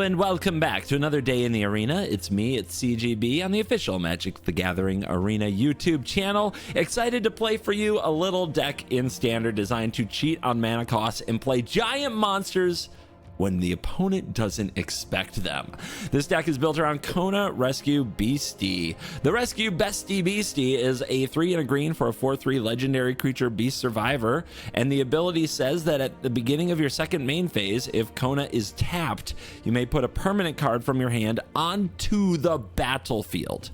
Hello and welcome back to another day in the arena. It's me, it's CGB on the official Magic the Gathering Arena YouTube channel. Excited to play for you a little deck in Standard designed to cheat on mana costs and play giant monsters when the opponent doesn't expect them. This deck is built around Kona, Rescue, Beastie. The Rescue Beastie is a 3 and a green for a 4/3 legendary creature beast survivor, and the ability says that at the beginning of your second main phase, if Kona is tapped, you may put a permanent card from your hand onto the battlefield.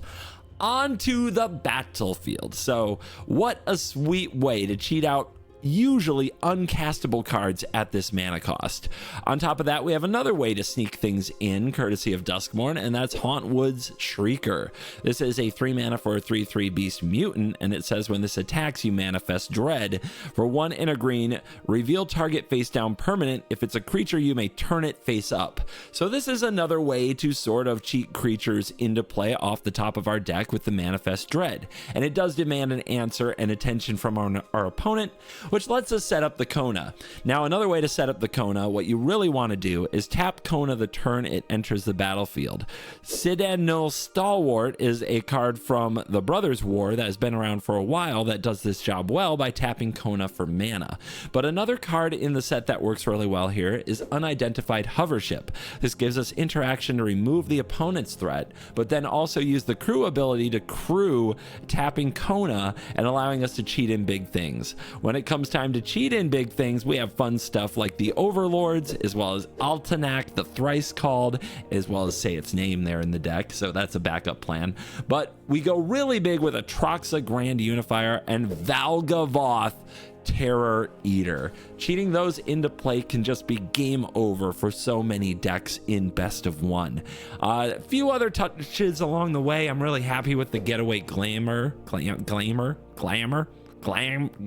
So what a sweet way to cheat out usually uncastable cards at this mana cost. On top of that, we have another way to sneak things in courtesy of Duskmourn, and that's Hauntwoods Shrieker. This is a 3 mana for a 3/3 beast mutant, and it says when this attacks, you manifest dread. For 1 and a green, reveal target face down permanent. If it's a creature, you may turn it face up. So this is another way to sort of cheat creatures into play off the top of our deck with the manifest dread, and it does demand an answer and attention from our opponent, which lets us set up the Kona. Now, another way to set up the Kona, what you really want to do is tap Kona the turn it enters the battlefield. Citadel Stalwart is a card from the Brothers War that has been around for a while that does this job well by tapping Kona for mana. But another card in the set that works really well here is Unidentified Hovership. This gives us interaction to remove the opponent's threat, but then also use the crew ability to crew tapping Kona and allowing us to cheat in big things. When it comes time to cheat in big things, we have fun stuff like the Overlords, as well as Altanak, the Thrice Called, as well as say its name there in the deck, so that's a backup plan. But we go really big with Atraxa Grand Unifier and Valgavoth Terror Eater. Cheating those into play can just be game over for so many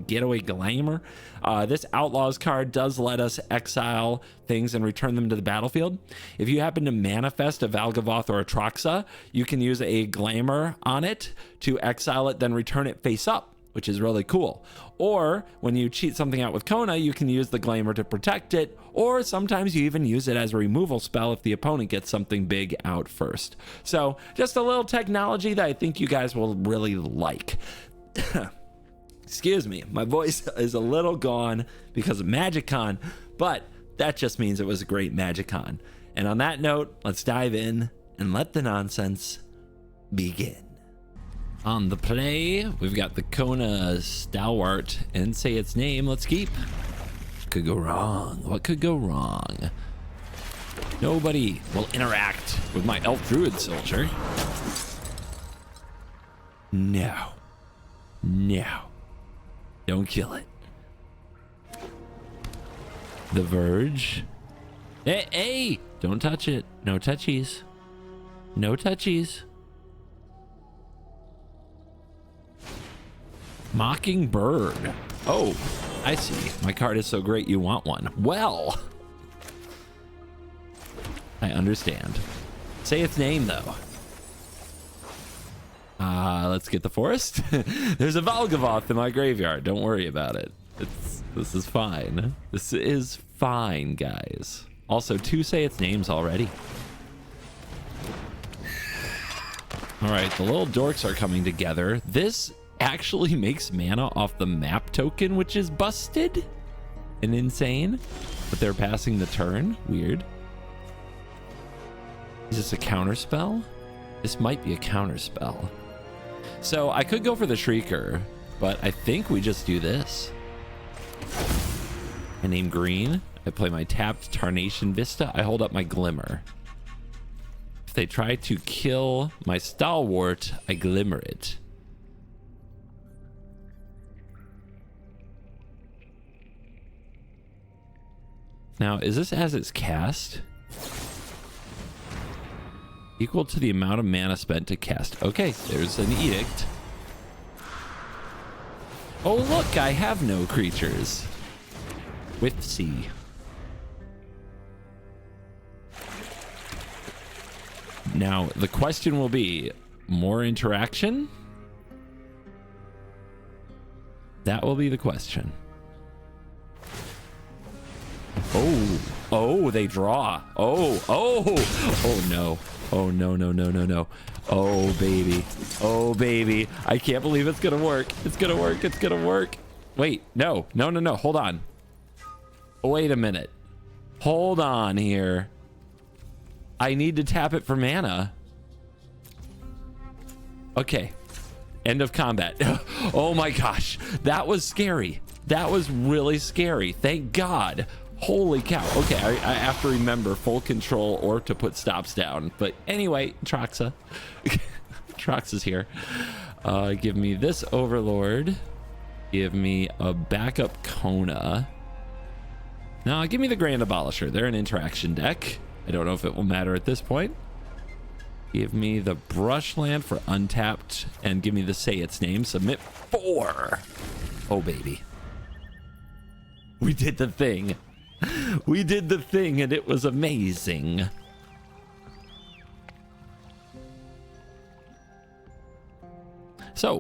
getaway glamour. This Outlaws card does let us exile things and return them to the battlefield. If you happen to manifest a Valgavoth or a Atraxa, you can use a glamour on it to exile it, then return it face up, which is really cool. Or when you cheat something out with Kona, you can use the glamour to protect it, or sometimes you even use it as a removal spell if the opponent gets something big out first. So just a little technology that I think you guys will really like. Excuse me, my voice is a little gone because of MagicCon, but that just means it was a great MagicCon. And on that note, let's dive in and let the nonsense begin. On the play, we've got the Kona Stalwart, and say its name, let's keep. Could go wrong. What could go wrong? Nobody will interact with my Elf Druid Soldier. No. Don't kill it. The Verge. Hey! Don't touch it. No touchies. Mockingbird. Oh, I see. My card is so great you want one. Well, I understand. Say its name, though. Let's get the forest. There's a Valgavoth in my graveyard. Don't worry about it. This is fine. This is fine, guys. Also, 2 say its names already. All right, the little dorks are coming together. This actually makes mana off the map token, which is busted and insane. But they're passing the turn. Weird. Is this a counter spell? This might be a counter spell. So I could go for the Shrieker, but I think we just do this. I name green. I play my tapped Tarnation Vista. I hold up my Glimmer. If they try to kill my Stalwart, I Glimmer it. Now, is this as it's cast? Equal to the amount of mana spent to cast. Okay, there's an edict. Oh, look, I have no creatures. With C. Now, the question will be, more interaction? That will be the question. Oh, they draw. Oh no. Oh, no. Oh, baby. Oh, baby. I can't believe it's gonna work. It's gonna work. Wait, no. Hold on. Wait a minute. Hold on here. I need to tap it for mana. Okay. End of combat. Oh my gosh. That was scary. That was really scary. Thank God. Holy cow. Okay, I have to remember full control or to put stops down. But anyway, Troxa. Troxa's here. Give me this Overlord. Give me a backup Kona. No, give me the Grand Abolisher. They're an interaction deck. I don't know if it will matter at this point. Give me the Brushland for untapped. And give me the Say Its Name. Submit 4. Oh, baby. We did the thing. We did the thing and it was amazing. So,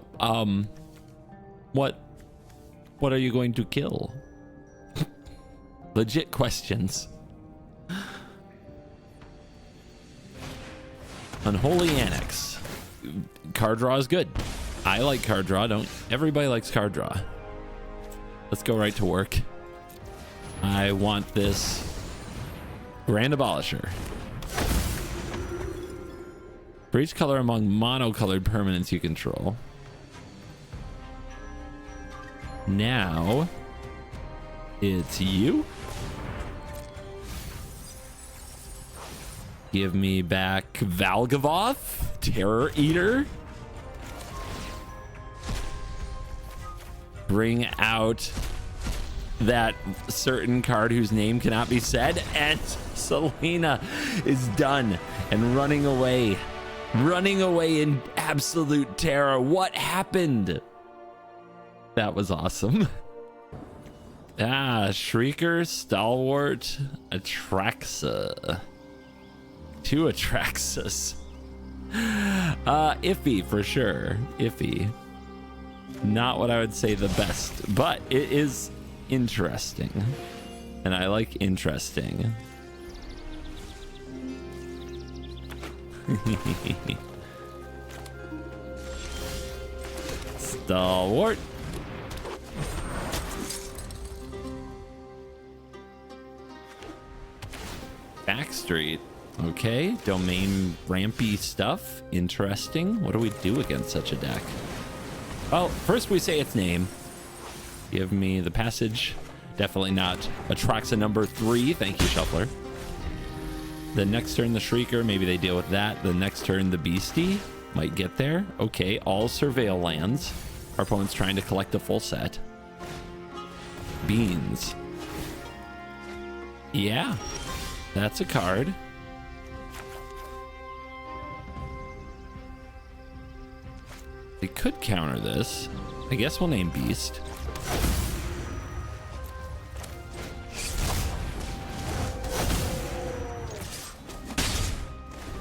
what are you going to kill? Legit questions. Unholy Annex. Card draw is good. I like card draw. Don't everybody likes card draw. Let's go right to work. I want this Grand Abolisher. For each color among monocolored permanents you control. Now it's you. Give me back Valgavoth, Terror Eater. Bring out that certain card whose name cannot be said, and Selena is done and running away in absolute terror. What happened? That was awesome. Shrieker, Stalwart, Atraxa. 2 Atraxas. Iffy for sure. Iffy. Not what I would say the best, but it is interesting. And I like interesting. Stalwart. Backstreet. Okay, domain rampy stuff. Interesting. What do we do against such a deck? Well, first we say its name. Give me the passage. Definitely not Atraxa number 3. Thank you, Shuffler. The next turn, the Shrieker. Maybe they deal with that. The next turn, the Beastie. Might get there. Okay, all Surveil lands. Our opponent's trying to collect a full set. Beans. Yeah, that's a card. They could counter this. I guess we'll name Beast.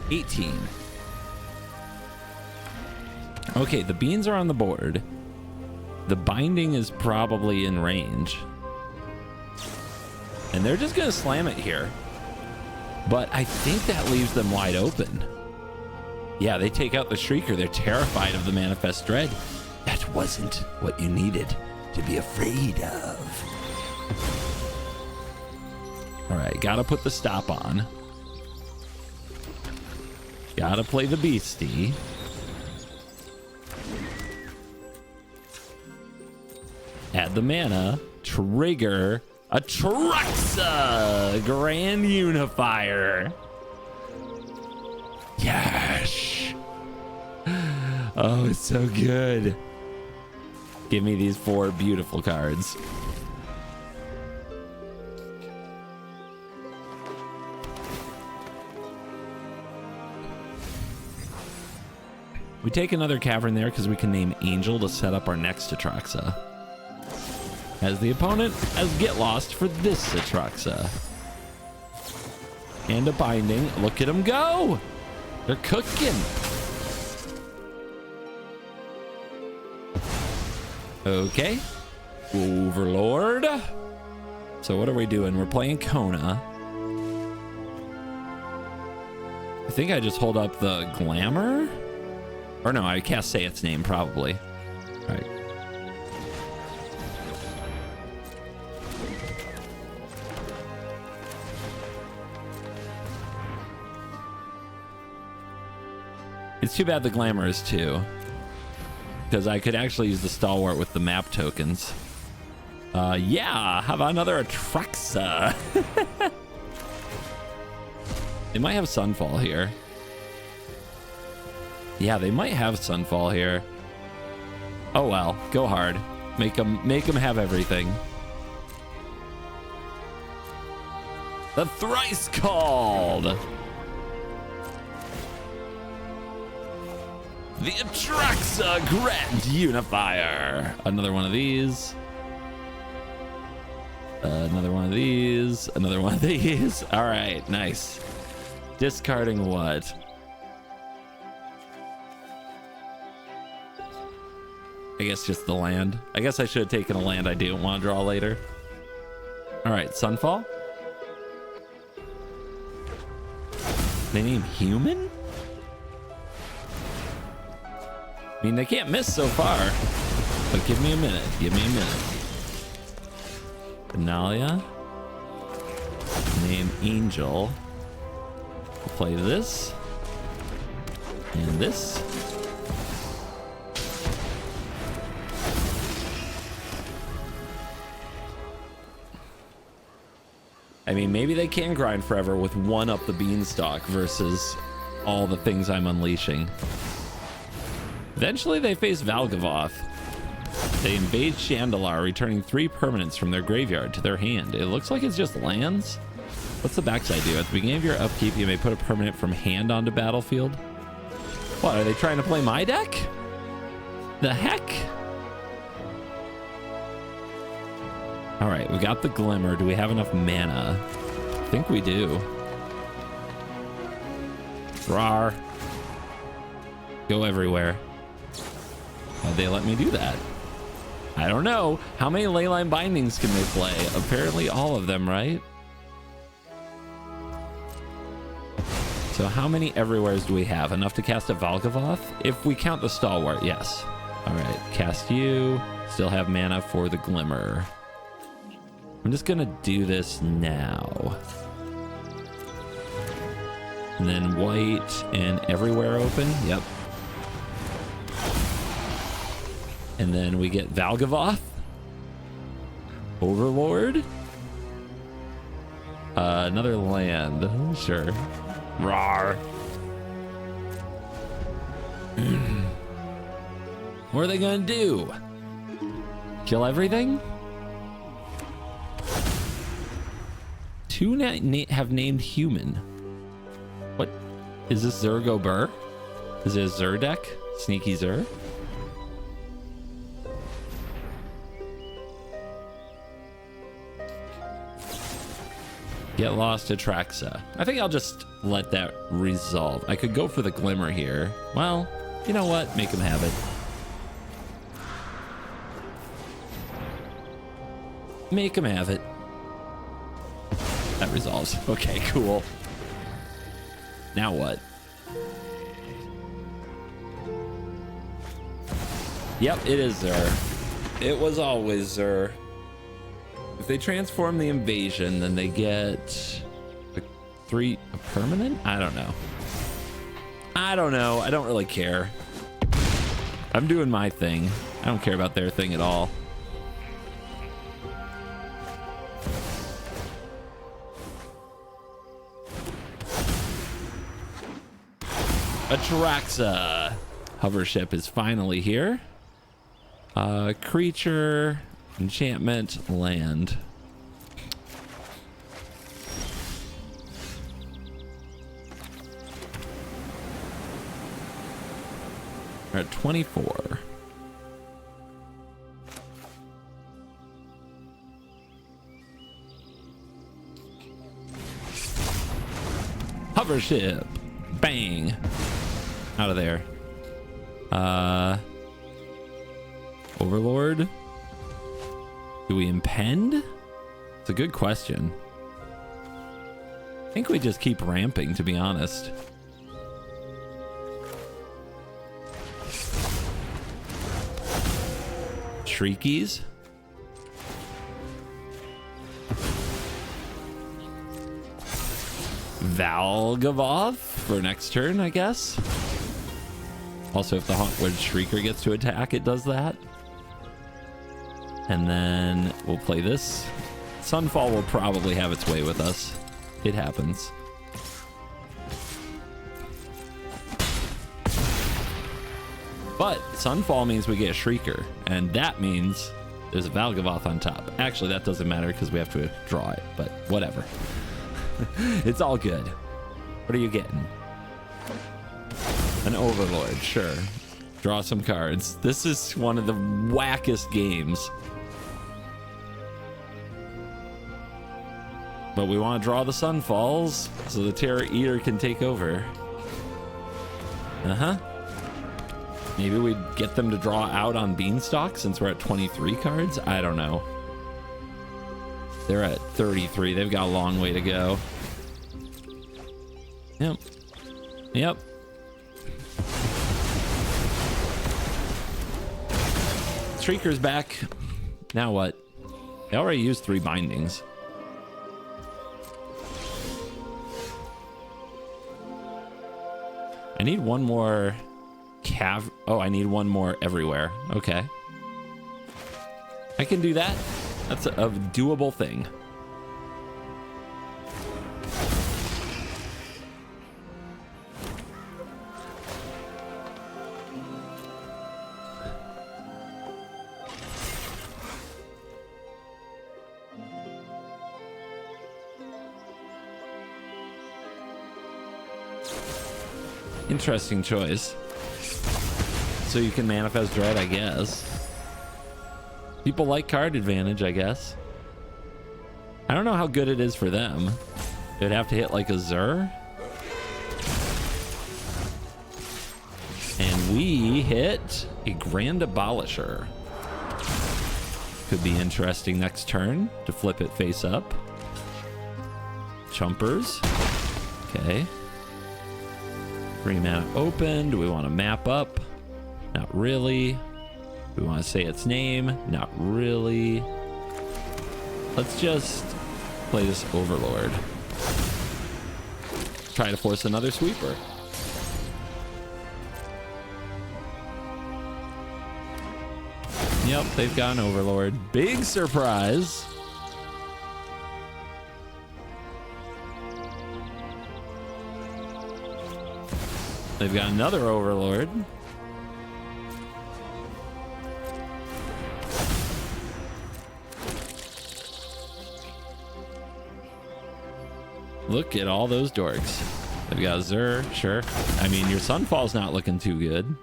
$18. Okay, the beans are on the board. The binding is probably in range. And they're just gonna slam it here. But I think that leaves them wide open. Yeah, they take out the Shrieker. They're terrified of the Manifest Dread. That wasn't what you needed to be afraid of. All right, gotta put the stop on. Gotta play the Beastie. Add the mana. Trigger Atraxa Grand Unifier. Yes. Oh, it's so good. Give me these 4 beautiful cards. We take another Cavern there because we can name Angel to set up our next Atraxa. As the opponent has Get Lost for this Atraxa. And a binding. Look at them go! They're cooking. Okay. Overlord. So what are we doing? We're playing Kona. I think I just hold up the glamour. Or no, I can't say its name probably. All right. It's too bad the glamour is 2. Because I could actually use the stalwart with the map tokens. Yeah, how about another Atraxa? They might have Sunfall here. Yeah, they might have Sunfall here. Oh well, go hard. Make them have everything. The thrice called. The Atraxa Grand Unifier. Another one of these. Another one of these. Another one of these. All right, nice. Discarding what? I guess just the land. I guess I should have taken a land I didn't want to draw later. All right, Sunfall. They name human? I mean, they can't miss so far. But give me a minute. Give me a minute. Benalia. Name Angel. We'll play this. And this. I mean, maybe they can grind forever with one up the beanstalk versus all the things I'm unleashing. Eventually, they face Valgavoth. They invade Chandalar, returning 3 permanents from their graveyard to their hand. It looks like it's just lands. What's the backside do? At the beginning of your upkeep, you may put a permanent from hand onto battlefield. What, are they trying to play my deck? The heck? All right, we got the Glimmer. Do we have enough mana? I think we do. Rawr. Go everywhere. Why'd they let me do that? I don't know. How many Leyline Bindings can they play? Apparently all of them, right? So how many everywheres do we have? Enough to cast a Valgavoth? If we count the Stalwart, yes. All right, cast you. Still have mana for the Glimmer. I'm just gonna do this now. And then white and everywhere open. Yep. And then we get Valgavoth. Overlord. Another land. Sure. Rawr. What are they gonna do? Kill everything? 2 have named human. What? Is this Zergo-Burr? Is it a Zer deck? Sneaky Zer? Get lost to Atraxa. I think I'll just let that resolve. I could go for the Glimmer here. Well, you know what? Make them have it. Make them have it. That resolves. Okay, cool. Now what? Yep, it is Zer. It was always Zer. If they transform the invasion, then they get a permanent? I don't know. I don't know. I don't really care. I'm doing my thing. I don't care about their thing at all. Atraxa. Hover ship is finally here. Creature, enchantment, land. We're at 24. Hover ship. Bang. Out of there. Overlord. Do we impend? It's a good question. I think we just keep ramping, to be honest. Shriekies. Valgavoth for next turn, I guess. Also, if the Hauntwoods Shrieker gets to attack, it does that. And then we'll play this. Sunfall will probably have its way with us. It happens. But Sunfall means we get a Shrieker, and that means there's a Valgavoth on top. Actually, that doesn't matter because we have to draw it, but whatever. It's all good. What are you getting? An Overlord, sure. Draw some cards. This is one of the wackest games. But we want to draw the Sunfalls so the Terror Eater can take over. Uh-huh. Maybe we'd get them to draw out on Beanstalk since we're at 23 cards? I don't know. They're at 33. They've got a long way to go. Yep. Yep. Shrieker's back. Now what? They already used 3 bindings. I need one more Oh, I need one more everywhere. Okay. I can do that. That's a doable thing. Interesting choice. So you can manifest dread, I guess. People like card advantage, I guess. I don't know how good it is for them. They'd have to hit like a Zur. And we hit a Grand Abolisher. Could be interesting next turn to flip it face up. Chumpers. Okay. 3 mana open. Do we want to map up? Not really. We want to say its name? Not really. Let's just play this Overlord. Try to force another sweeper. Yep, they've got an Overlord. Big surprise. They've got another Overlord. Look at all those dorks. They've got Zur, sure. I mean, your Sunfall's not looking too good.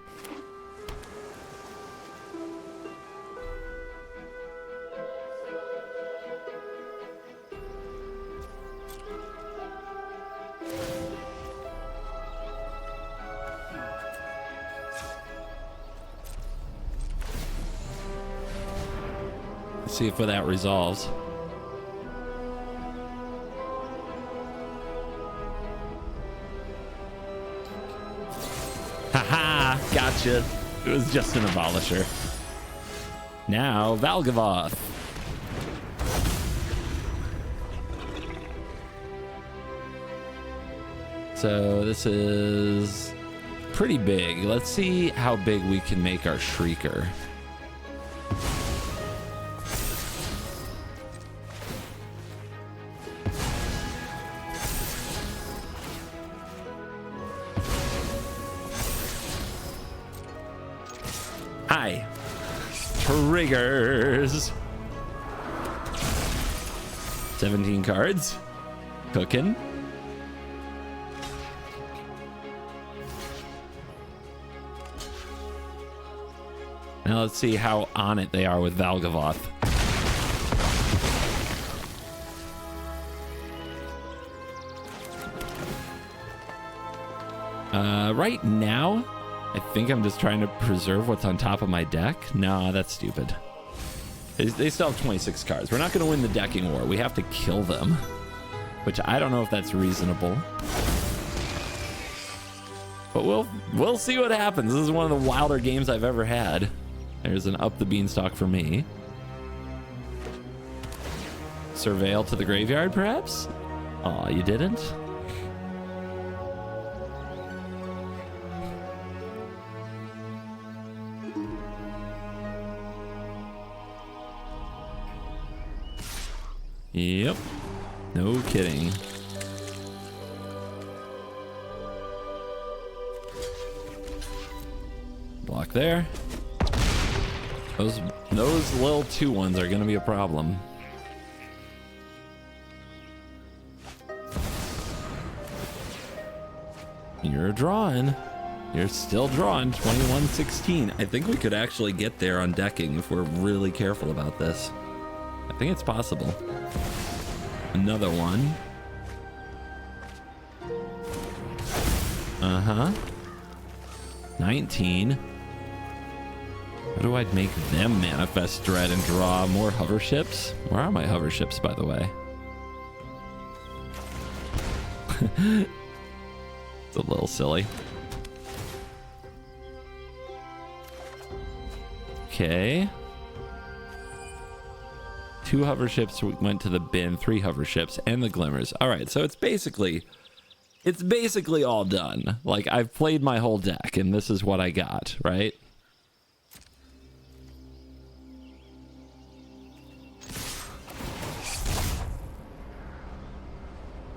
Let's see if that resolves. Haha, gotcha. It was just an Abolisher. Now, Valgavoth. So this is pretty big. Let's see how big we can make our Shrieker. Hi. Triggers. 17 cards. Cooking. Now let's see how on it they are with Valgavoth. Right now, I think I'm just trying to preserve what's on top of my deck. No, that's stupid. They still have 26 cards. We're not going to win the decking war. We have to kill them, which I don't know if that's reasonable. But we'll see what happens. This is one of the wilder games I've ever had. There's an up the beanstalk for me. Surveil to the graveyard, perhaps? Aw, you didn't? Yep. No kidding. Block there. Those little 2/1s are going to be a problem. You're drawing. You're still drawing 21-16. I think we could actually get there on decking if we're really careful about this. I think it's possible. Another one. Uh-huh. 19. How do I make them manifest dread and draw more hover ships? Where are my hover ships, by the way? It's a little silly. Okay. 2 hover ships went to the bin, 3 hover ships, and the glimmers. All right, so it's basically all done. Like, I've played my whole deck, and this is what I got, right?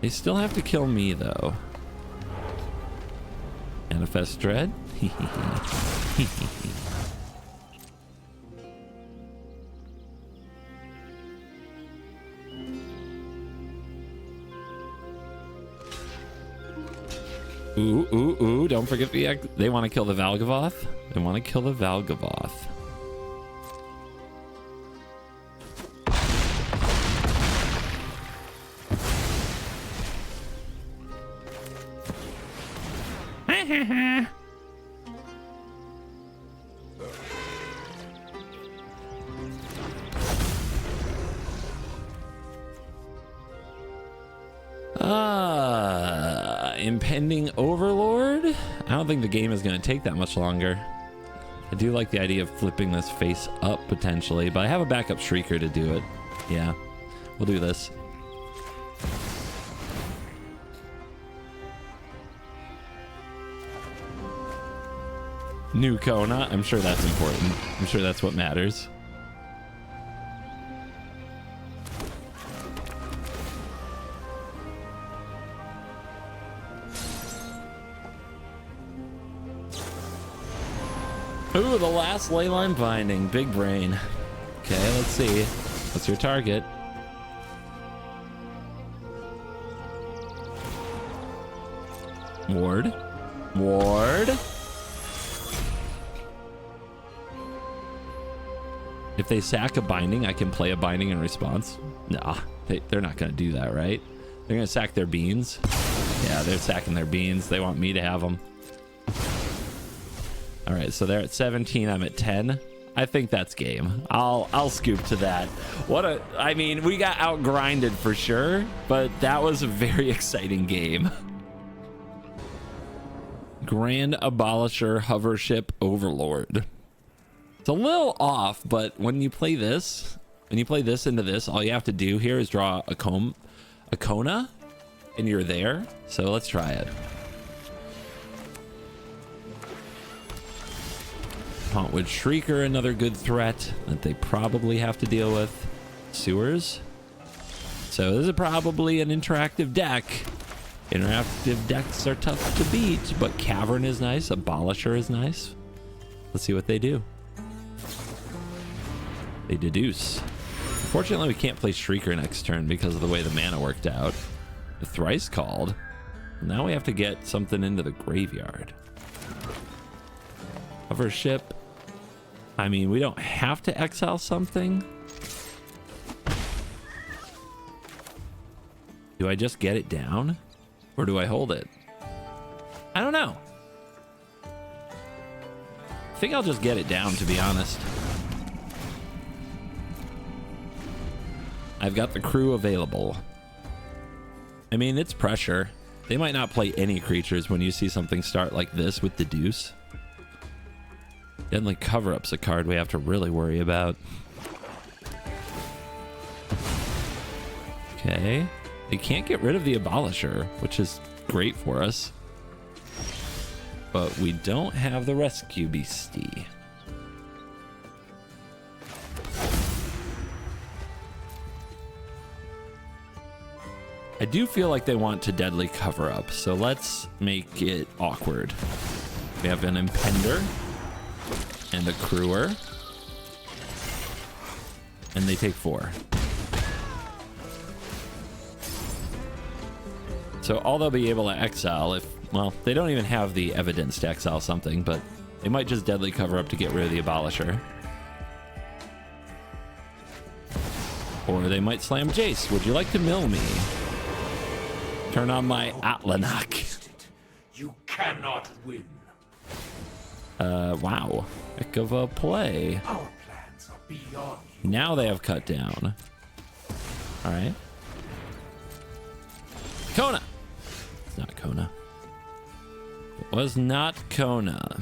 They still have to kill me, though. Manifest Dread? Ooh, don't forget they want to kill the Valgavoth. They want to kill the Valgavoth. Impending Overlord? I don't think the game is going to take that much longer. I do like the idea of flipping this face up potentially, but I have a backup Shrieker to do it. Yeah, we'll do this. New Kona. I'm sure that's important. I'm sure that's what matters. Ooh, the last Leyline Binding. Big brain. Okay, let's see. What's your target? Ward. Ward. If they sack a binding, I can play a binding in response. Nah, they're not going to do that, right? They're going to sack their beans. Yeah, they're sacking their beans. They want me to have them. All right, so they're at 17. I'm at 10. I think that's game. I'll scoop to that. I mean, we got outgrinded for sure, but that was a very exciting game. Grand Abolisher Hovership Overlord. It's a little off, but when you play this into this, all you have to do here is draw a Kona, and you're there. So let's try it. Hauntwoods Shrieker, another good threat that they probably have to deal with. Sewers. So this is probably an interactive deck. Interactive decks are tough to beat, but Cavern is nice. Abolisher is nice. Let's see what they do. They deduce. Unfortunately, we can't play Shrieker next turn because of the way the mana worked out. The Thrice Called. Now we have to get something into the graveyard. Hover ship. I mean, we don't have to exile something. Do I just get it down? Or do I hold it? I don't know. I think I'll just get it down, to be honest. I've got the crew available. I mean, it's pressure. They might not play any creatures when you see something start like this with the deuce. Deadly Cover-Up's a card we have to really worry about. Okay. They can't get rid of the Abolisher, which is great for us. But we don't have the Rescue Beastie. I do feel like they want to Deadly Cover-Up, so let's make it awkward. We have an Impender and a Crewer, and they take 4. So all they'll be able to exile if, well, they don't even have the evidence to exile something, but they might just Deadly Cover-Up to get rid of the Abolisher. Or they might slam Jace. Would you like to mill me? Turn on my Atlanach. You cannot win. Wow. Heck of a play. Our plans are beyond you. Now they have cut down. All right. Kona. It's not Kona. It was not Kona.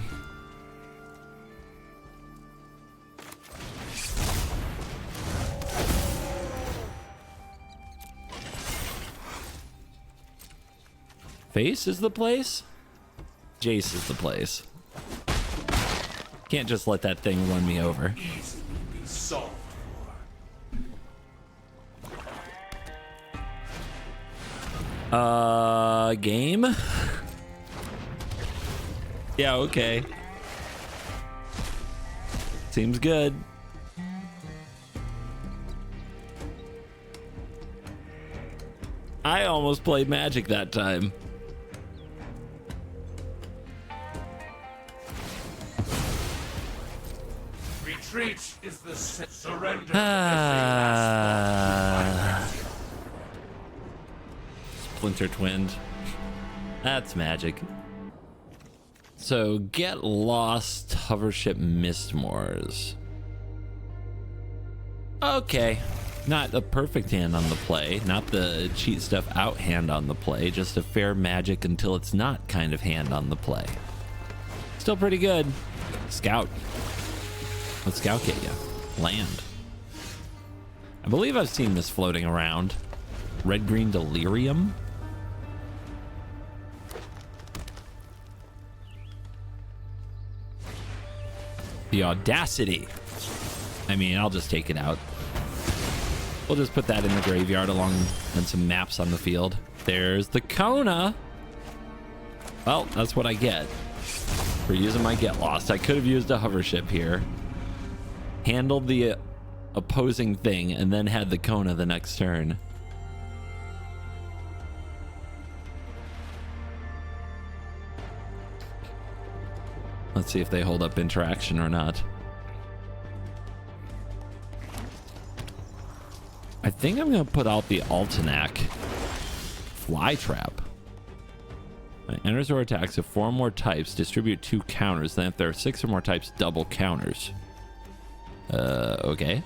Face is the place? Jace is the place. Can't just let that thing run me over. Easily be solved for. Game? Yeah, okay. Seems good. I almost played Magic that time. Retreat is the surrender. Splinter Twinned. That's Magic. So, Get Lost Hovership Mistmoors. Okay. Not the perfect hand on the play. Not the cheat stuff out hand on the play. Just a fair Magic until it's not kind of hand on the play. Still pretty good. Scout. What's Scout get you? Land. I believe I've seen this floating around. Red-green Delirium. The Audacity. I mean, I'll just take it out. We'll just put that in the graveyard along and some maps on the field. There's the Kona. Well, that's what I get for using my Get Lost. I could have used a hover ship here, handled the opposing thing, and then had the Kona the next turn. Let's see if they hold up interaction or not. I think I'm going to put out the Altenac Fly Trap. When it enters or attacks, if 4 or more types, distribute 2 counters. Then if there are 6 or more types, double counters. Okay.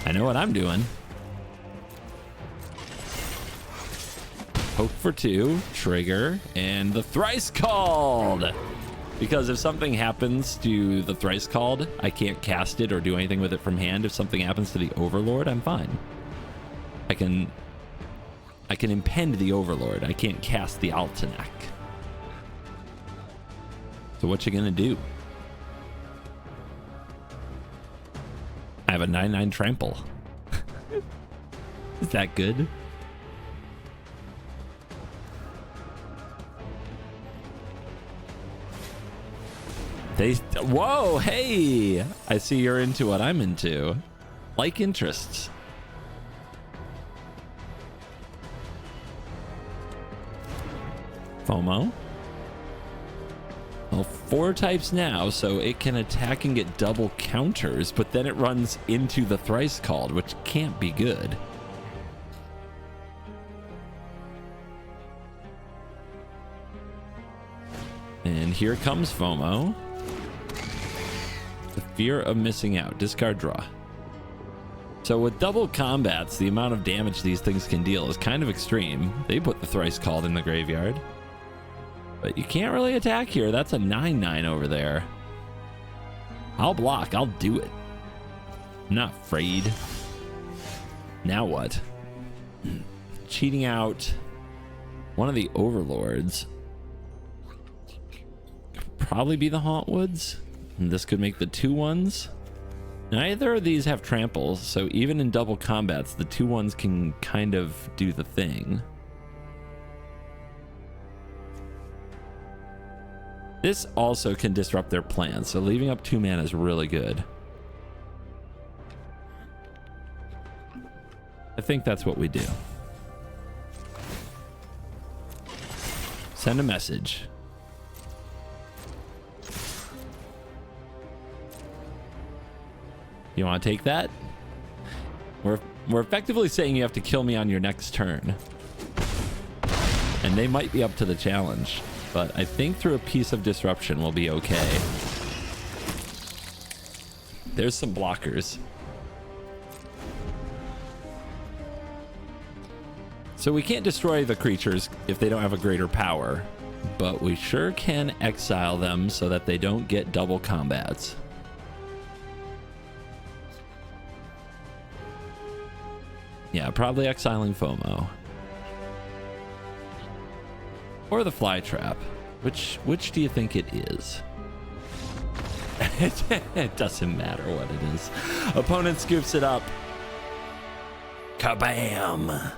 I know what I'm doing. Hope for 2, trigger, and the Thrice Called. Because if something happens to the Thrice Called, I can't cast it or do anything with it from hand. If something happens to the Overlord, I'm fine. I can impend the Overlord. I can't cast the Altenac. So what you gonna do? I have a 9/9 trample. Is that good? Whoa, hey! I see you're into what I'm into. Like interests. FOMO. Well, 4 types now, so it can attack and get double counters, but then it runs into the Thrice Called, which can't be good. And here comes FOMO. Fear of missing out. Discard, draw. So with double combats, the amount of damage these things can deal is kind of extreme. They put the Thrice Called in the graveyard. But you can't really attack here. That's a 9/9 over there. I'll block. I'll do it. I'm not afraid. Now what? Cheating out one of the overlords. Could probably be the Hauntwoods. And this could make the 2/1s. Neither of these have tramples, so even in double combats, the 2/1s can kind of do the thing. This also can disrupt their plans, so leaving up 2 mana is really good. I think that's what we do. Send a message. You want to take that? We're effectively saying you have to kill me on your next turn. And they might be up to the challenge, but I think through a piece of disruption we'll be okay. There's some blockers. So we can't destroy the creatures if they don't have a greater power, but we sure can exile them so that they don't get double combats. Yeah, probably exiling FOMO. Or the fly trap. Which do you think it is? It doesn't matter what it is. Opponent scoops it up. Kabam!